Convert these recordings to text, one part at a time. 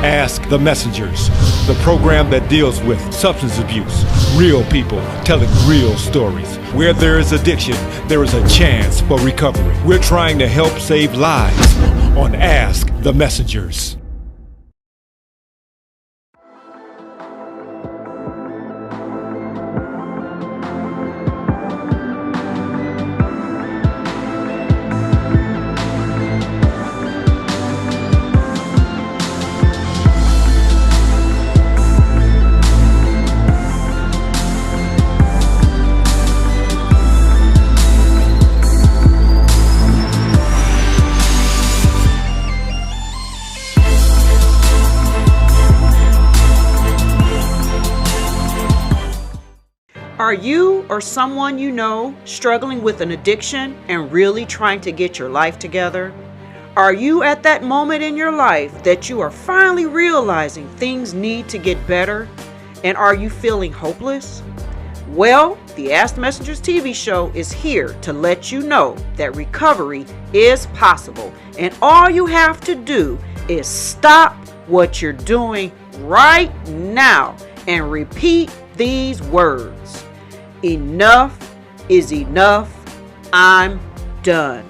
Ask the Messengers, the program that deals with substance abuse, real people telling real stories. Where there is addiction, there is a chance for recovery. We're trying to help save lives on Ask the Messengers. Are you or someone you know struggling with an addiction and really trying to get your life together? Are you at that moment in your life that you are finally realizing things need to get better? And are you feeling hopeless? Well, the Ask the Messengers TV show is here to let you know that recovery is possible. And all you have to do is stop what you're doing right now and repeat these words. Enough is enough. I'm done.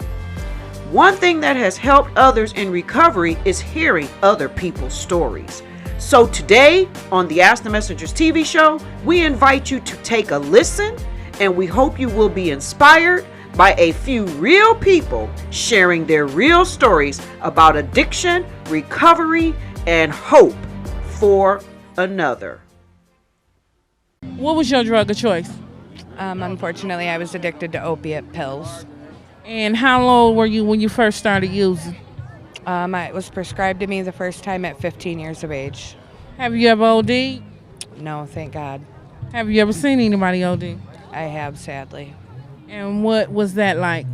One thing that has helped others in recovery is hearing other people's stories. So today on the Ask the Messengers TV show, we invite you to take a listen, and we hope you will be inspired by a few real people sharing their real stories about addiction, recovery, and hope for another. What was your drug of choice? Unfortunately, I was addicted to opiate pills. And how old were you when you first started using? It was prescribed to me the first time at 15 years of age. Have you ever OD'd? No, thank God. Have you ever seen anybody OD? I have, sadly. And what was that like?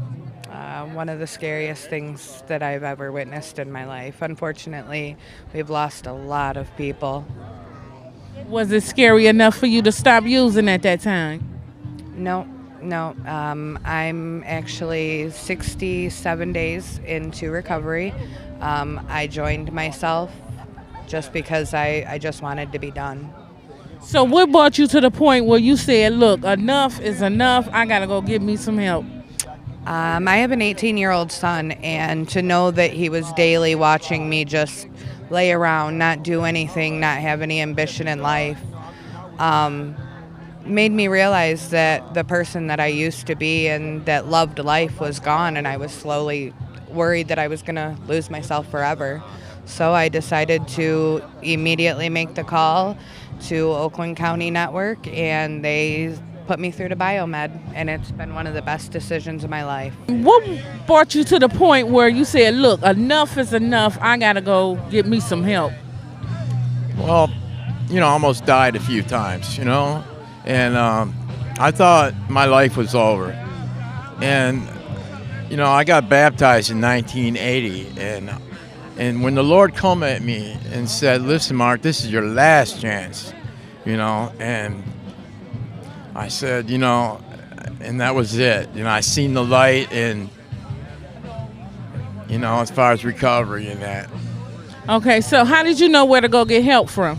One of the scariest things that I've ever witnessed in my life. Unfortunately, we've lost a lot of people. Was it scary enough for you to stop using at that time? No. I'm actually 67 days into recovery. I joined myself just because I just wanted to be done. So what brought you to the point where you said, look, enough is enough, I gotta go get me some help? I have an 18-year-old son, and to know that he was daily watching me just lay around, not do anything, not have any ambition in life, made me realize that the person that I used to be and that loved life was gone, and I was slowly worried that I was going to lose myself forever. So I decided to immediately make the call to Oakland County Network, and they put me through to Biomed, and it's been one of the best decisions of my life. What brought you to the point where you said, look, enough is enough, I gotta go get me some help? Well, I almost died a few times, and I thought my life was over. And, I got baptized in 1980, and when the Lord come at me and said, listen, Mark, this is your last chance, and I said, and that was it. I seen the light, and, as far as recovery and that. Okay, so how did you know where to go get help from?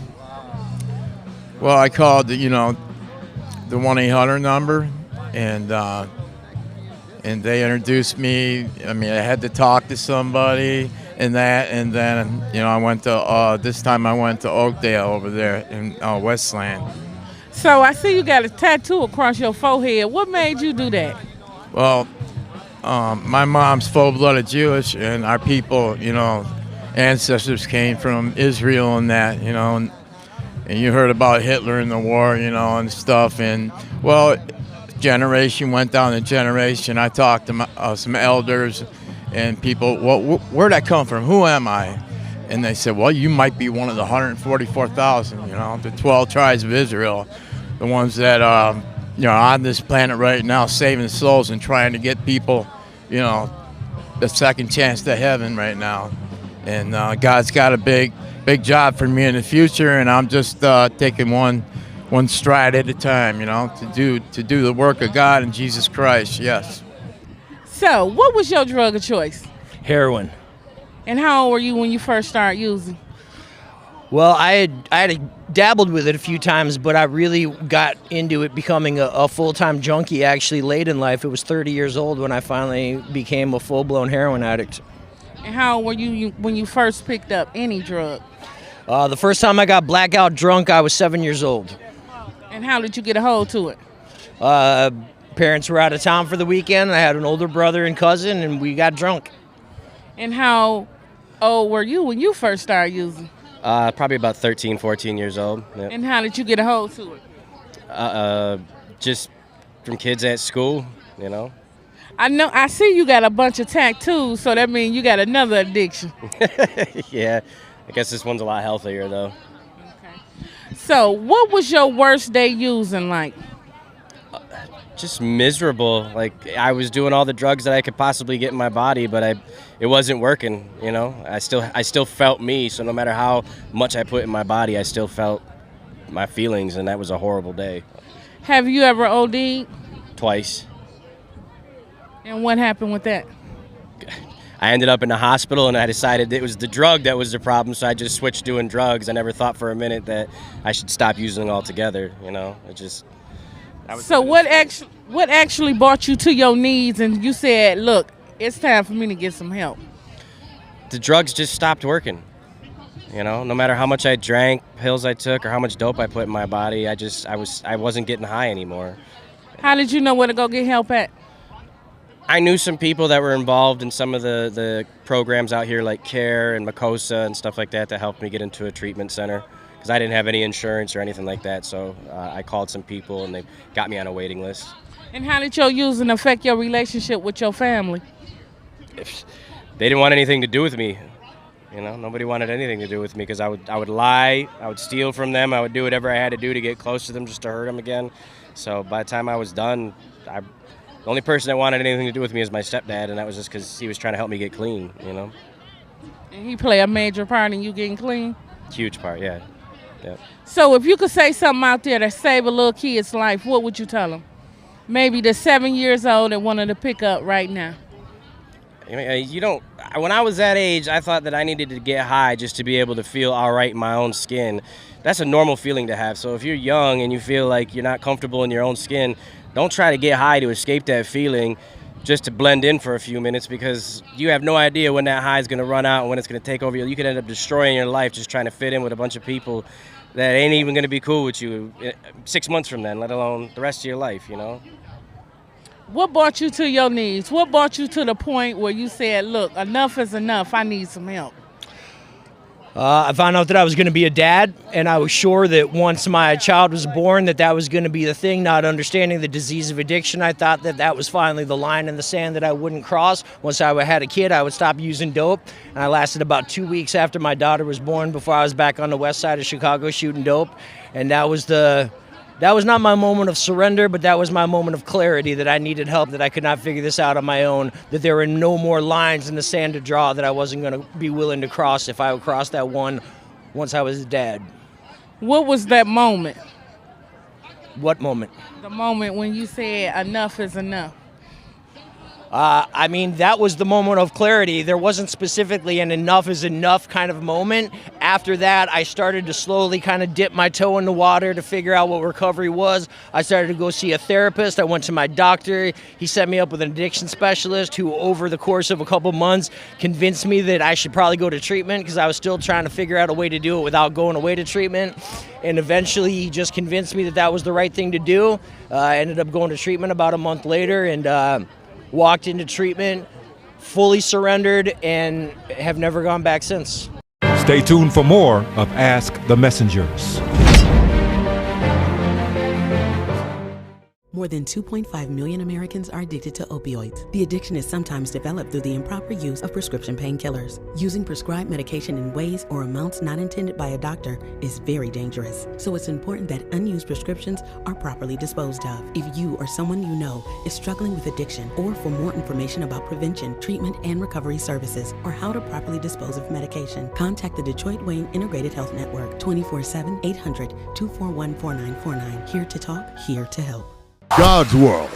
Well, I called the 1-800 number, and they introduced me. I had to talk to somebody and then, I went to, this time I went to Oakdale over there in Westland. So I see you got a tattoo across your forehead. What made you do that? Well, my mom's full-blooded Jewish, and our people, ancestors came from Israel and that, and you heard about Hitler in the war, and stuff. And, well, generation went down to generation. I talked to some elders and people, well, where'd I come from? Who am I? And they said, well, you might be one of the 144,000, the 12 tribes of Israel, the ones that are on this planet right now saving souls and trying to get people, the second chance to heaven right now. And God's got a big job for me in the future, and I'm just taking one stride at a time, to do the work of God and Jesus Christ, yes. So, what was your drug of choice? Heroin. And how old were you when you first started using? Well, I had dabbled with it a few times, but I really got into it becoming a full-time junkie actually late in life. It was 30 years old when I finally became a full-blown heroin addict. And how old were you when you first picked up any drug? The first time I got blackout drunk, I was 7 years old. And how did you get a hold to it? Parents were out of town for the weekend. I had an older brother and cousin, and we got drunk. And how old were you when you first started using? Probably about 13, 14 years old. Yep. And how did you get a hold to it? Just from kids at school, you know. I see you got a bunch of tattoos, so that means you got another addiction. Yeah, I guess this one's a lot healthier though. Okay. So, what was your worst day using like? Just miserable. Like I was doing all the drugs that I could possibly get in my body, but it wasn't working. You know, I still felt me. So no matter how much I put in my body, I still felt my feelings, and that was a horrible day. Have you ever OD'd? Twice. And what happened with that? I ended up in the hospital, and I decided it was the drug that was the problem, so I just switched doing drugs. I never thought for a minute that I should stop using altogether. You know, So what actually brought you to your knees and you said, look, it's time for me to get some help? The drugs just stopped working. You know, no matter how much I drank, pills I took, or how much dope I put in my body, I wasn't getting high anymore. How did you know where to go get help at? I knew some people that were involved in some of the programs out here like CARE and MACOSA and stuff like that helped me get into a treatment center. Because I didn't have any insurance or anything like that, so I called some people and they got me on a waiting list. And how did your using affect your relationship with your family? They didn't want anything to do with me. You know, nobody wanted anything to do with me because I would lie, I would steal from them, I would do whatever I had to do to get close to them just to hurt them again. So by the time I was done, the only person that wanted anything to do with me is my stepdad, and that was just because he was trying to help me get clean, you know. And he played a major part in you getting clean? Huge part, yeah. Yep. So if you could say something out there to save a little kid's life, what would you tell them? Maybe they're 7 years old and wanted to pick up right now. When I was that age, I thought that I needed to get high just to be able to feel all right in my own skin. That's a normal feeling to have. So if you're young and you feel like you're not comfortable in your own skin, don't try to get high to escape that feeling just to blend in for a few minutes, because you have no idea when that high is going to run out and when it's going to take over you. You could end up destroying your life just trying to fit in with a bunch of people that ain't even going to be cool with you 6 months from then, let alone the rest of your life, you know? What brought you to your knees? What brought you to the point where you said, look, enough is enough, I need some help? I found out that I was going to be a dad, and I was sure that once my child was born that was going to be the thing. Not understanding the disease of addiction, I thought that was finally the line in the sand that I wouldn't cross. Once I had a kid, I would stop using dope, and I lasted about 2 weeks after my daughter was born before I was back on the west side of Chicago shooting dope, and that was not my moment of surrender, but that was my moment of clarity, that I needed help, that I could not figure this out on my own, that there were no more lines in the sand to draw that I wasn't going to be willing to cross if I would cross that one once I was a dad. What was that moment? What moment? The moment when you said enough is enough. That was the moment of clarity. There wasn't specifically an enough is enough kind of moment. After that, I started to slowly kind of dip my toe in the water to figure out what recovery was. I started to go see a therapist. I went to my doctor. He set me up with an addiction specialist who, over the course of a couple months, convinced me that I should probably go to treatment because I was still trying to figure out a way to do it without going away to treatment. And eventually, he just convinced me that was the right thing to do. I ended up going to treatment about a month later, and walked into treatment, fully surrendered, and have never gone back since. Stay tuned for more of Ask the Messengers. More than 2.5 million Americans are addicted to opioids. The addiction is sometimes developed through the improper use of prescription painkillers. Using prescribed medication in ways or amounts not intended by a doctor is very dangerous. So it's important that unused prescriptions are properly disposed of. If you or someone you know is struggling with addiction, or for more information about prevention, treatment, and recovery services, or how to properly dispose of medication, contact the Detroit Wayne Integrated Health Network, 24/7, 800-241-4949. Here to talk, here to help. God's World.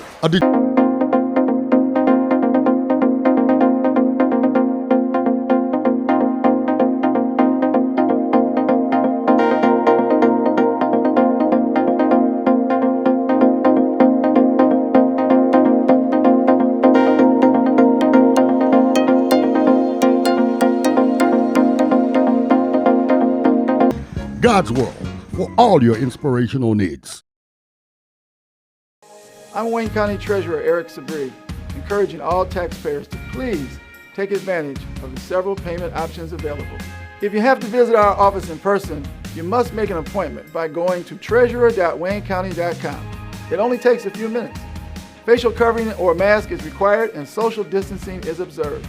God's World, for all your inspirational needs. I'm Wayne County Treasurer Eric Sabri, encouraging all taxpayers to please take advantage of the several payment options available. If you have to visit our office in person, you must make an appointment by going to treasurer.waynecounty.com. It only takes a few minutes. Facial covering or mask is required and social distancing is observed.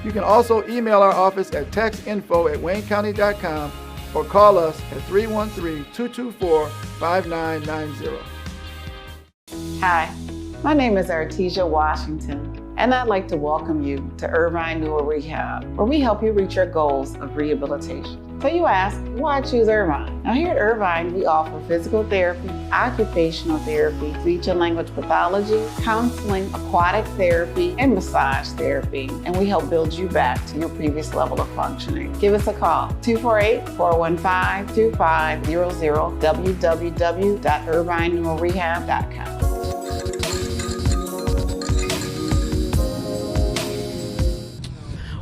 You can also email our office at taxinfo@waynecounty.com or call us at 313-224-5990. Hi, my name is Artesia Washington, and I'd like to welcome you to Irvine Newer Rehab, where we help you reach your goals of rehabilitation. So you ask, why choose Irvine? Now here at Irvine, we offer physical therapy, occupational therapy, speech and language pathology, counseling, aquatic therapy, and massage therapy, and we help build you back to your previous level of functioning. Give us a call, 248-415-2500, www.irvineneurorehab.com.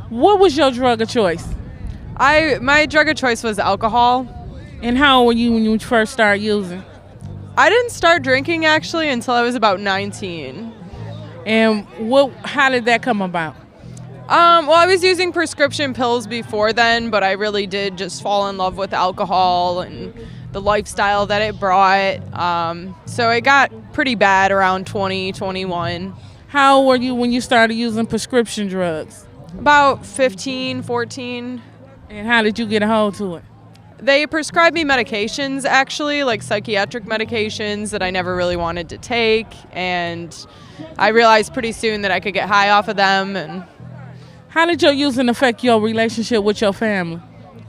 What was your drug of choice? My drug of choice was alcohol. And how old were you when you first started using? I didn't start drinking actually until I was about 19. And how did that come about? Well, I was using prescription pills before then, but I really did just fall in love with alcohol and the lifestyle that it brought. So it got pretty bad around 20, 21. How old were you when you started using prescription drugs? About 15, 14. And how did you get a hold to it? They prescribed me medications, actually, like psychiatric medications that I never really wanted to take. And I realized pretty soon that I could get high off of them. And how did your using affect your relationship with your family?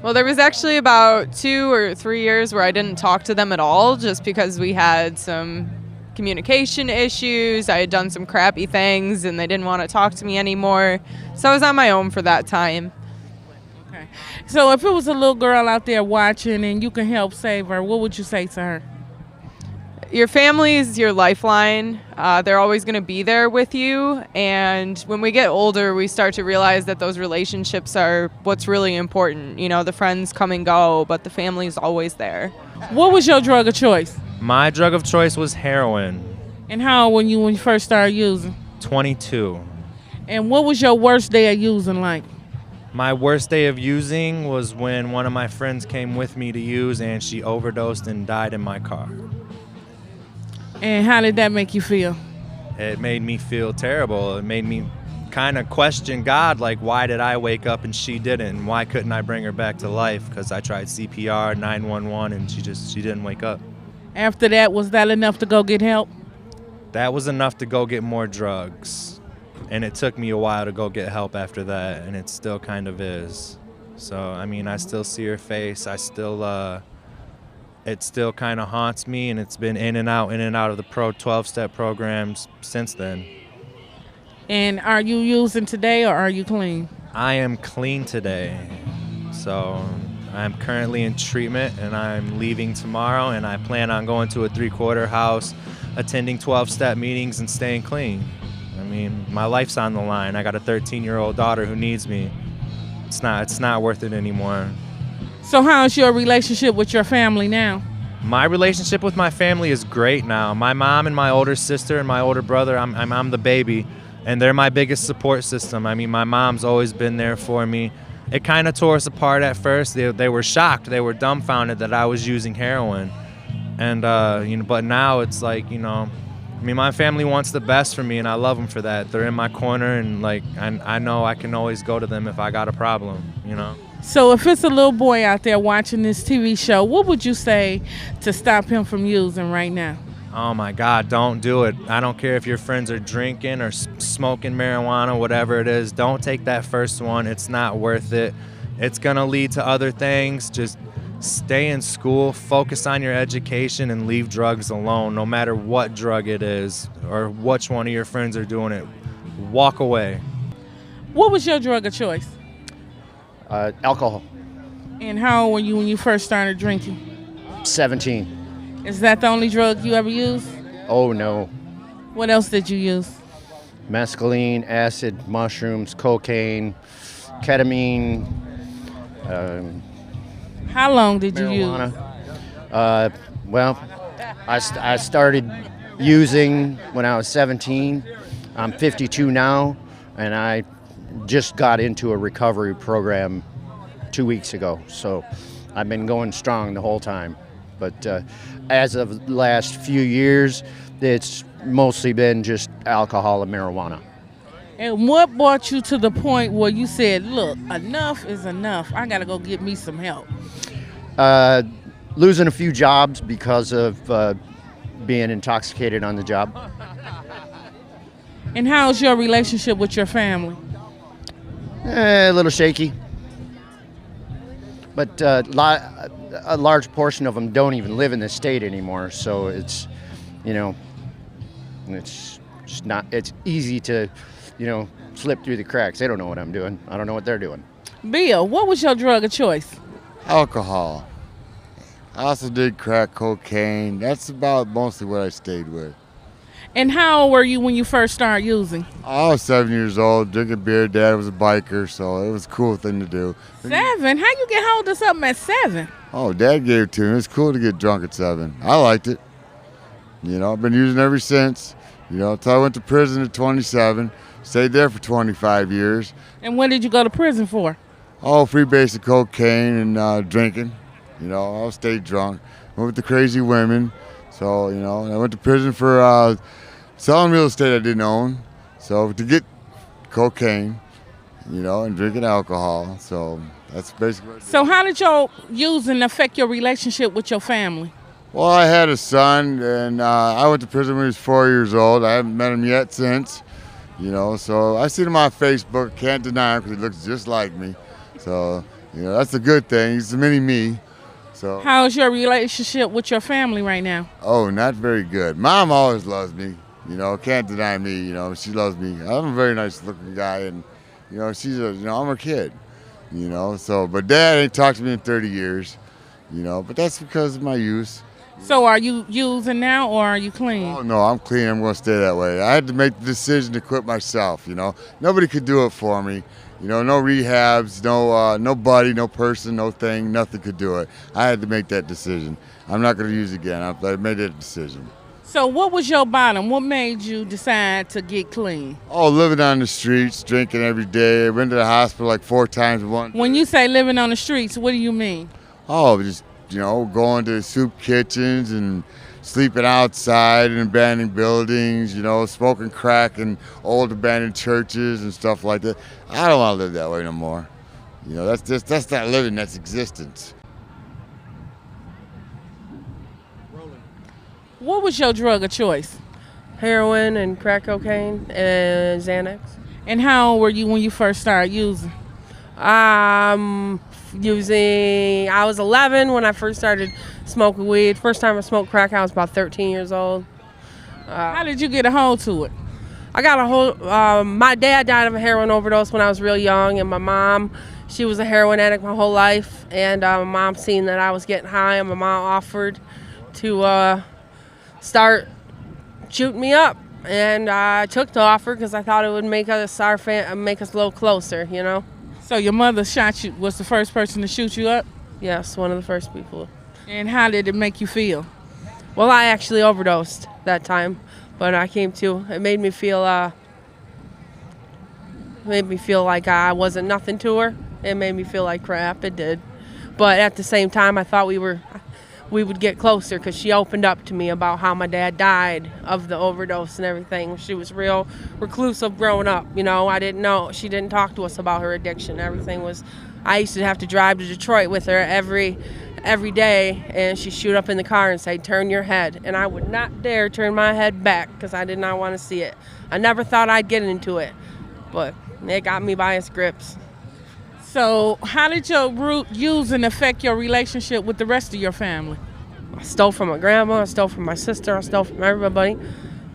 Well, there was actually about 2 or 3 years where I didn't talk to them at all, just because we had some communication issues. I had done some crappy things and they didn't want to talk to me anymore. So I was on my own for that time. Okay. So if it was a little girl out there watching and you can help save her, what would you say to her? Your family is your lifeline. They're always going to be there with you. And when we get older, we start to realize that those relationships are what's really important. You know, the friends come and go, but the family is always there. What was your drug of choice? My drug of choice was heroin. And how old were you when you first started using? 22. And what was your worst day of using like? My worst day of using was when one of my friends came with me to use and she overdosed and died in my car. And how did that make you feel? It made me feel terrible. It made me kind of question God, like, why did I wake up and she didn't? And why couldn't I bring her back to life? Because I tried CPR, 911, and she didn't wake up. After that, was that enough to go get help? That was enough to go get more drugs. And it took me a while to go get help after that, and it still kind of is. So, I mean, I still see her face. I still, it still kind of haunts me, and it's been in and out of the 12-step programs since then. And are you using today or are you clean? I am clean today. So I'm currently in treatment and I'm leaving tomorrow, and I plan on going to a 3-quarter house, attending 12-step meetings and staying clean. I mean, my life's on the line. I got a 13-year-old daughter who needs me. It's not worth it anymore. So how's your relationship with your family now? My relationship with my family is great now. My mom and my older sister and my older brother, I'm the baby, and they're my biggest support system. I mean, my mom's always been there for me. It kind of tore us apart at first. They were shocked. They were dumbfounded that I was using heroin. And, but now it's like, I mean, my family wants the best for me, and I love them for that. They're in my corner, and, like, I know I can always go to them if I got a problem, So if it's a little boy out there watching this TV show, what would you say to stop him from using right now? Oh my God, don't do it. I don't care if your friends are drinking or smoking marijuana, whatever it is. Don't take that first one. It's not worth it. It's gonna lead to other things. Just stay in school, focus on your education, and leave drugs alone, no matter what drug it is or which one of your friends are doing it. Walk away. What was your drug of choice? Alcohol. And how old were you when you first started drinking? 17. Is that the only drug you ever used? Oh, no. What else did you use? Mescaline, acid, mushrooms, cocaine, ketamine. How long did you use? Marijuana. Well, I started using when I was 17. I'm 52 now, and I just got into a recovery program 2 weeks ago. So I've been going strong the whole time. But as of the last few years, it's mostly been just alcohol and marijuana. And what brought you to the point where you said, look, enough is enough. I got to go get me some help? Losing a few jobs because of being intoxicated on the job. And how's your relationship with your family? A little shaky. But a large portion of them don't even live in the state anymore. So it's, it's just not, it's easy to, slip through the cracks. They don't know what I'm doing. I don't know what they're doing. Bill, what was your drug of choice? Alcohol. I also did crack cocaine. That's about mostly what I stayed with. And how old were you when you first started using? I was 7 years old, drinking beer. Dad was a biker, so it was a cool thing to do. 7? How you get hold of something at 7? Oh, Dad gave it to me. It's cool to get drunk at 7. I liked it. I've been using it ever since. Until I went to prison at 27. Stayed there for 25 years. And what did you go to prison for? Oh, free basic cocaine and drinking. I stayed drunk. Went with the crazy women. So, I went to prison for selling real estate I didn't own. So to get cocaine, and drinking alcohol. So that's basically what I did. So how did your using affect your relationship with your family? Well, I had a son, and I went to prison when he was 4 years old. I haven't met him yet since, so I seen him on Facebook. Can't deny him because he looks just like me. So, that's a good thing. He's a mini me. So. How's your relationship with your family right now? Oh, not very good. Mom always loves me. Can't deny me. She loves me. I'm a very nice looking guy, and she's I'm her kid. So, but Dad ain't talked to me in 30 years. But that's because of my use. So are you using now, or are you clean? Oh no, I'm clean. I'm going to stay that way. I had to make the decision to quit myself. Nobody could do it for me. No rehabs, no buddy, no person, no thing, nothing could do it. I had to make that decision. I'm not going to use it again. I made that decision. So what was your bottom? What made you decide to get clean? Oh, living on the streets, drinking every day. I went to the hospital like 4 times in one day. When you say living on the streets, what do you mean? Oh, just, going to soup kitchens and sleeping outside in abandoned buildings, smoking crack in old abandoned churches and stuff like that. I don't want to live that way no more. That's not living, that's existence. What was your drug of choice? Heroin and crack cocaine and Xanax. And how old were you when you first started using? I was 11 when I first started smoking weed. First time I smoked crack, I was about 13 years old. How did you get a hold to it? I got a hold, my dad died of a heroin overdose when I was real young, and my mom, she was a heroin addict my whole life, and my mom seen that I was getting high, and my mom offered to start shooting me up. And I took the offer because I thought it would make us make us a little closer, So your mother shot you, was the first person to shoot you up? Yes, one of the first people. And how did it make you feel? Well, I actually overdosed that time, but I came to. It made me feel like I wasn't nothing to her. It made me feel like crap. It did. But at the same time, I thought we would get closer because she opened up to me about how my dad died of the overdose and everything. She was real reclusive growing up, I didn't know. She didn't talk to us about her addiction. Everything was, I used to have to drive to Detroit with her every day, and she'd shoot up in the car and say, turn your head. And I would not dare turn my head back because I did not want to see it. I never thought I'd get into it, but it got me by its grips. So how did your using affect your relationship with the rest of your family? I stole from my grandma, I stole from my sister, I stole from everybody.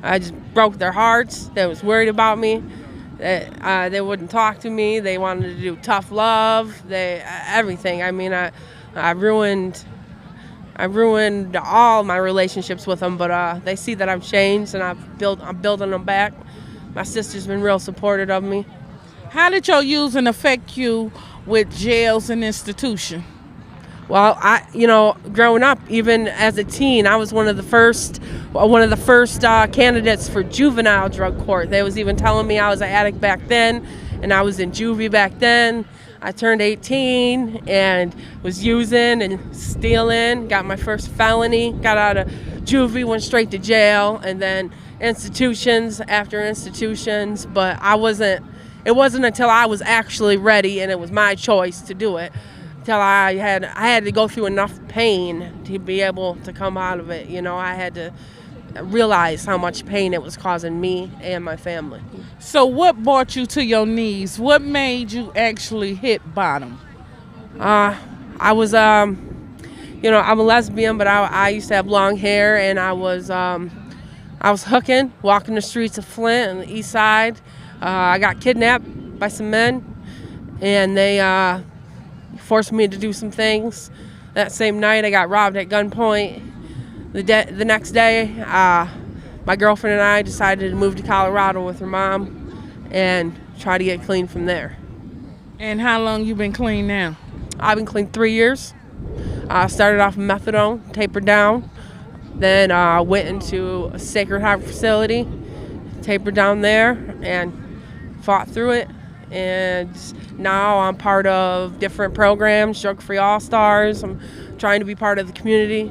I just broke their hearts. They was worried about me. They wouldn't talk to me. They wanted to do tough love. Everything. I mean, I ruined all my relationships with them, but they see that I've changed and I'm building them back. My sister's been real supportive of me. How did your using affect you with jails and institutions? Well, growing up, even as a teen, I was one of the first candidates for juvenile drug court. They was even telling me I was an addict back then, and I was in juvie back then. I turned 18 and was using and stealing, got my first felony, got out of juvie, went straight to jail, and then institutions after institutions. But it wasn't until I was actually ready and it was my choice to do it, till I had to go through enough pain to be able to come out of it. I had to realize how much pain it was causing me and my family. So what brought you to your knees? What made you actually hit bottom? I was, I'm a lesbian, but I used to have long hair, and I was hooking, walking the streets of Flint on the east side. I got kidnapped by some men, and they forced me to do some things. That same night, I got robbed at gunpoint. The next day, my girlfriend and I decided to move to Colorado with her mom and try to get clean from there. And how long you been clean now? I've been clean 3 years. I started off with methadone, tapered down, then went into a Sacred Heart facility, tapered down there, and fought through it. And now I'm part of different programs, Drug Free All Stars. I'm trying to be part of the community,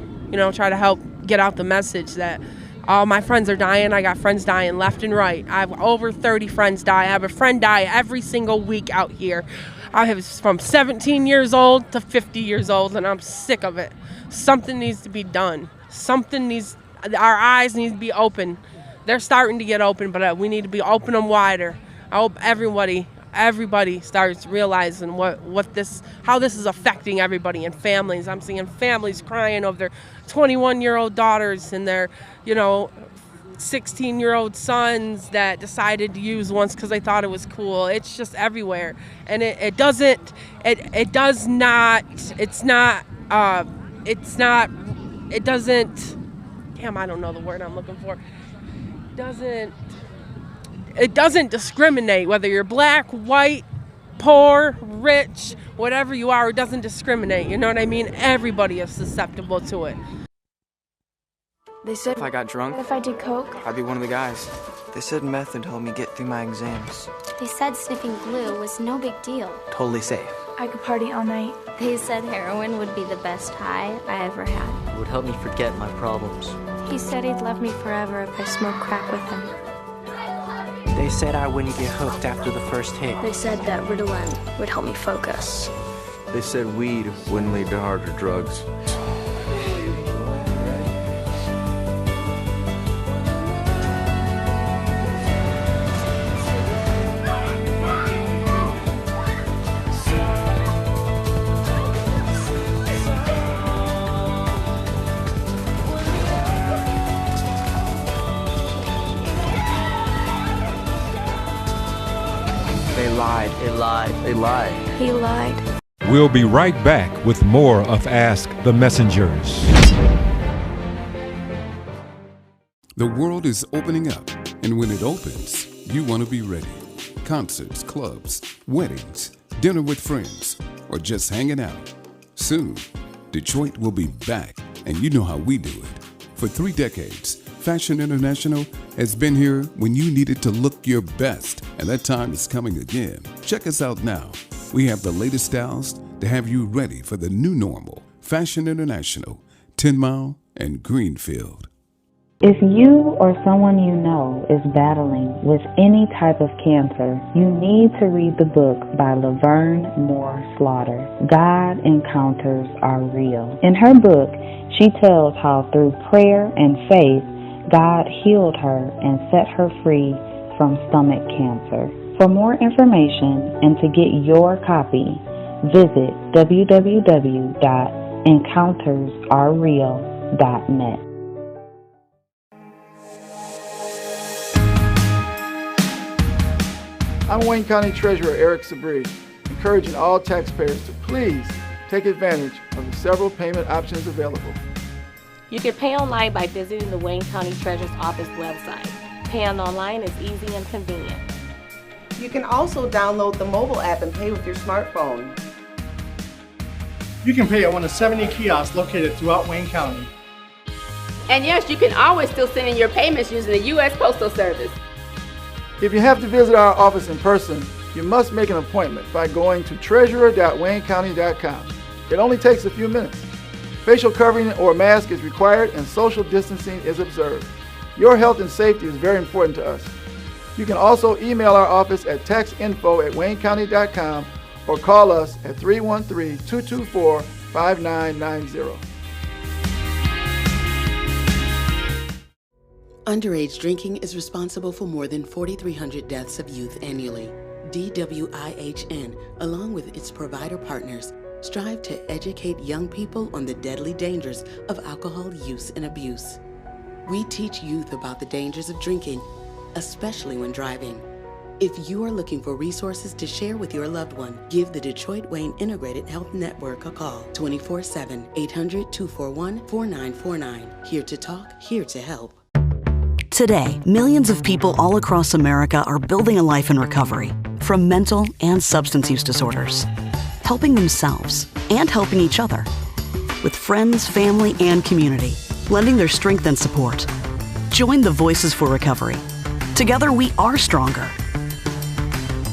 try to help get out the message that all my friends are dying. I got friends dying left and right. I have over 30 friends die. I have a friend die every single week out here. I have from 17 years old to 50 years old, and I'm sick of it. Something needs to be done. Our eyes need to be open. They're starting to get open, but we need to be open them wider. I hope everybody starts realizing how this is affecting everybody and families. I'm seeing families crying over their 21-year-old daughters and their, 16-year-old sons that decided to use once because they thought it was cool. It's just everywhere, and it doesn't. It does not. It's not. It's not. It doesn't. Damn, I don't know the word I'm looking for. It doesn't discriminate whether you're black, white, poor, rich, whatever you are. It doesn't discriminate. You know what I mean? Everybody is susceptible to it. They said if I got drunk, if I did coke, I'd be one of the guys. They said meth would help me get through my exams. They said sniffing glue was no big deal. Totally safe. I could party all night. They said heroin would be the best high I ever had. It would help me forget my problems. He said he'd love me forever if I smoked crack with him. They said I wouldn't get hooked after the first hit. They said that Ritalin would help me focus. They said weed wouldn't lead to harder drugs. They lied. He lied. We'll be right back with more of Ask the Messengers. The world is opening up, and when it opens, you want to be ready. Concerts, clubs, weddings, dinner with friends, or just hanging out. Soon, Detroit will be back, and you know how we do it. For 3 decades, Fashion International has been here when you needed to look your best, and that time is coming again. Check us out now. We have the latest styles to have you ready for the new normal. Fashion International, 10 Mile and Greenfield. If you or someone you know is battling with any type of cancer, you need to read the book by Laverne Moore Slaughter, God Encounters Are Real. In her book, she tells how through prayer and faith, God healed her and set her free from stomach cancer. For more information and to get your copy, visit www.encountersarereal.net. I'm Wayne County Treasurer Eric Sabri, encouraging all taxpayers to please take advantage of the several payment options available. You can pay online by visiting the Wayne County Treasurer's Office website. Paying online is easy and convenient. You can also download the mobile app and pay with your smartphone. You can pay at one of 70 kiosks located throughout Wayne County. And yes, you can always still send in your payments using the U.S. Postal Service. If you have to visit our office in person, you must make an appointment by going to treasurer.waynecounty.com. It only takes a few minutes. Facial covering or mask is required and social distancing is observed. Your health and safety is very important to us. You can also email our office at taxinfo@waynecounty.com or call us at 313-224-5990. Underage drinking is responsible for more than 4,300 deaths of youth annually. DWIHN, along with its provider partners, strive to educate young people on the deadly dangers of alcohol use and abuse. We teach youth about the dangers of drinking, especially when driving. If you are looking for resources to share with your loved one, give the Detroit Wayne Integrated Health Network a call 24/7, 800-241-4949. Here to talk, here to help. Today, millions of people all across America are building a life in recovery from mental and substance use disorders, helping themselves and helping each other, with friends, family, and community, lending their strength and support. Join the Voices for Recovery. Together, we are stronger.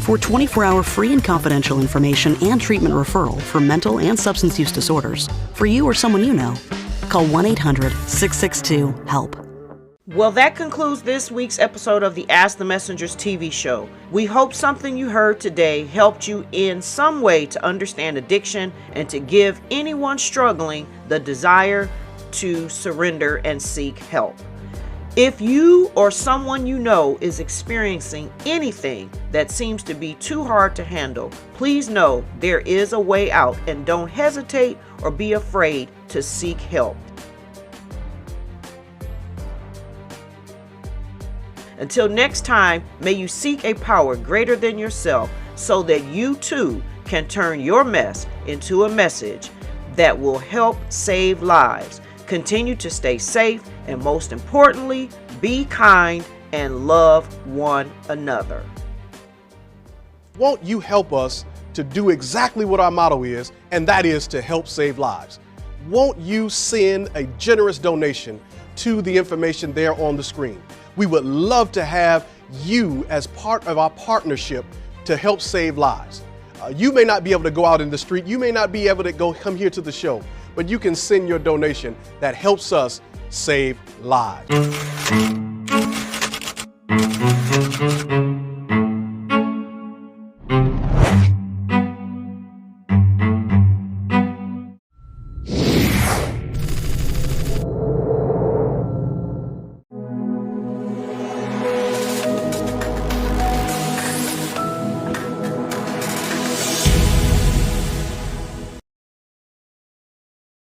For 24-hour free and confidential information and treatment referral for mental and substance use disorders, for you or someone you know, call 1-800-662-HELP. Well, that concludes this week's episode of the Ask the Messengers TV show. We hope something you heard today helped you in some way to understand addiction and to give anyone struggling the desire to surrender and seek help. If you or someone you know is experiencing anything that seems to be too hard to handle, please know there is a way out and don't hesitate or be afraid to seek help. Until next time, may you seek a power greater than yourself so that you too can turn your mess into a message that will help save lives. Continue to stay safe and most importantly, be kind and love one another. Won't you help us to do exactly what our motto is, and that is to help save lives? Won't you send a generous donation to the information there on the screen? We would love to have you as part of our partnership to help save lives. You may not be able to go out in the street, you may not be able to come here to the show, but you can send your donation that helps us save lives.